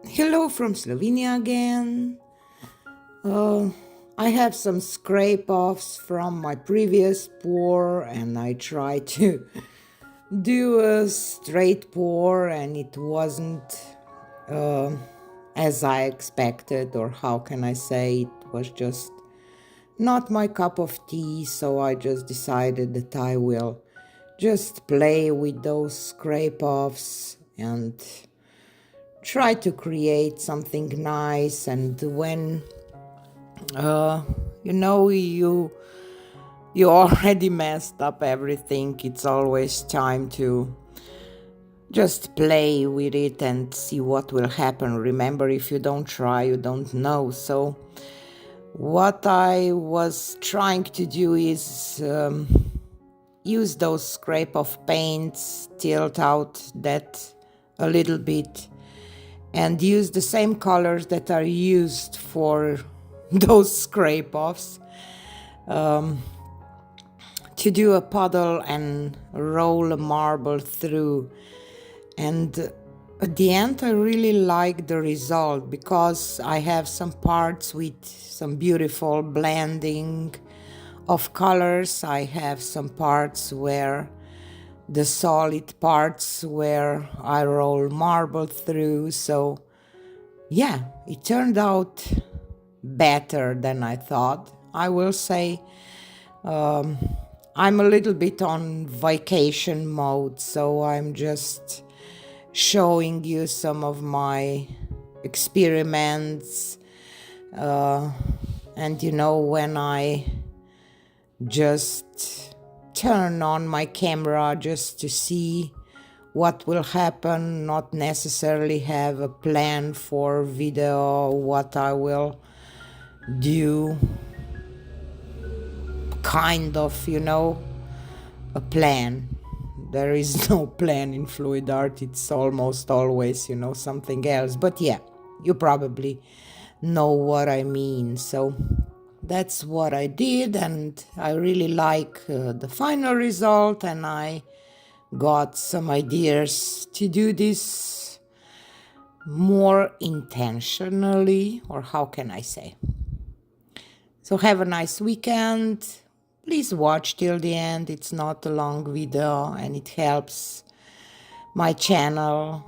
Hello from Slovenia again. Uh, I have some scrape offs from my previous pour, and I tried to do a straight pour, and it wasn't uh, as I expected, or how can I say, it was just not my cup of tea. So I just decided that I will just play with those scrape offs and try to create something nice. And when uh, you already messed up everything, it's always time to just play with it and see what will happen. Remember, if you don't try, you don't know. So what I was trying to do is use those scrape of paints, tilt out that a little bit, and use the same colors that are used for those scrape offs to do a puddle and roll a marble through. And at the end, I really like the result because I have some parts with some beautiful blending of colors. I have some parts where the solid parts where I roll marble through. So yeah, it turned out better than I thought. I will say I'm a little bit on vacation mode, so I'm just showing you some of my experiments. And when I just turn on my camera just to see what will happen, not necessarily have a plan for video, what I will do, kind of, a plan. There is no plan in fluid art. It's almost always, something else. But yeah, you probably know what I mean. So that's what I did, and I really like the final result, and I got some ideas to do this more intentionally, or how can I say? So have a nice weekend. Please watch till the end. It's not a long video and it helps my channel.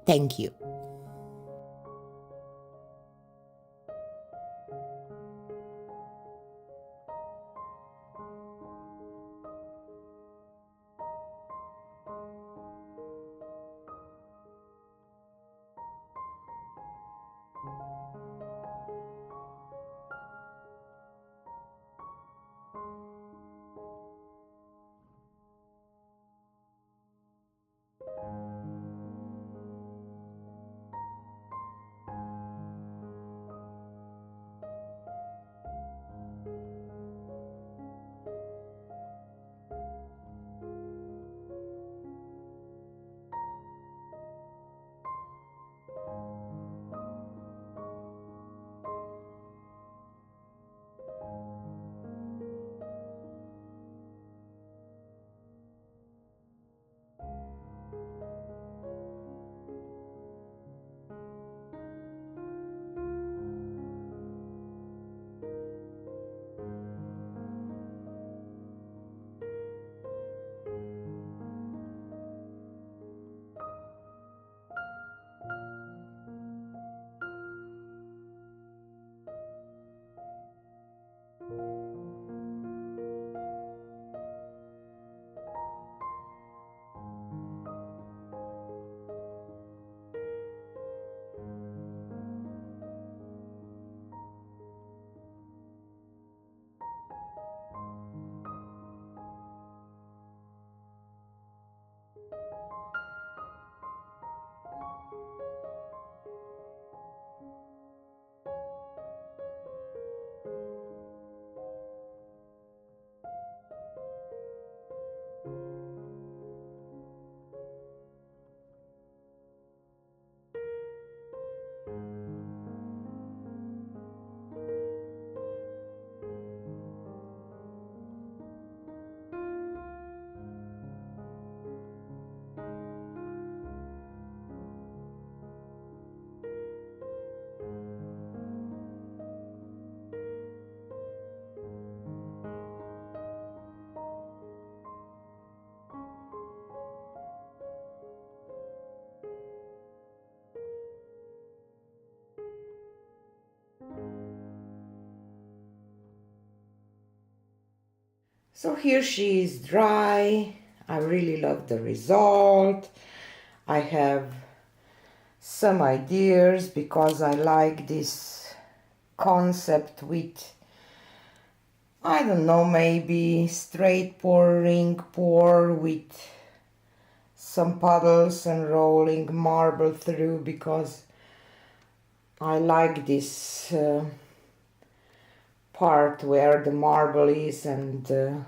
Thank you. So here she is dry. I really love the result. I have some ideas because I like this concept with, I don't know, maybe straight pour, ring pour with some puddles and rolling marble through, because I like this part where the marble is and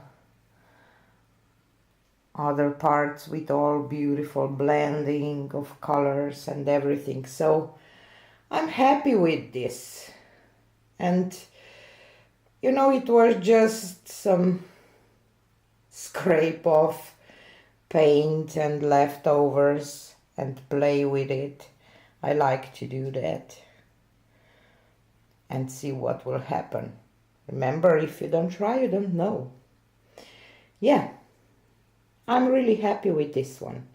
other parts with all beautiful blending of colors and everything. So I'm happy with this. And you know, it was just some scrape off paint and leftovers and play with it. I like to do that and see what will happen. Remember, if you don't try, you don't know. Yeah, I'm really happy with this one.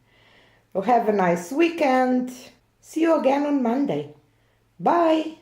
So have a nice weekend. See you again on Monday. Bye.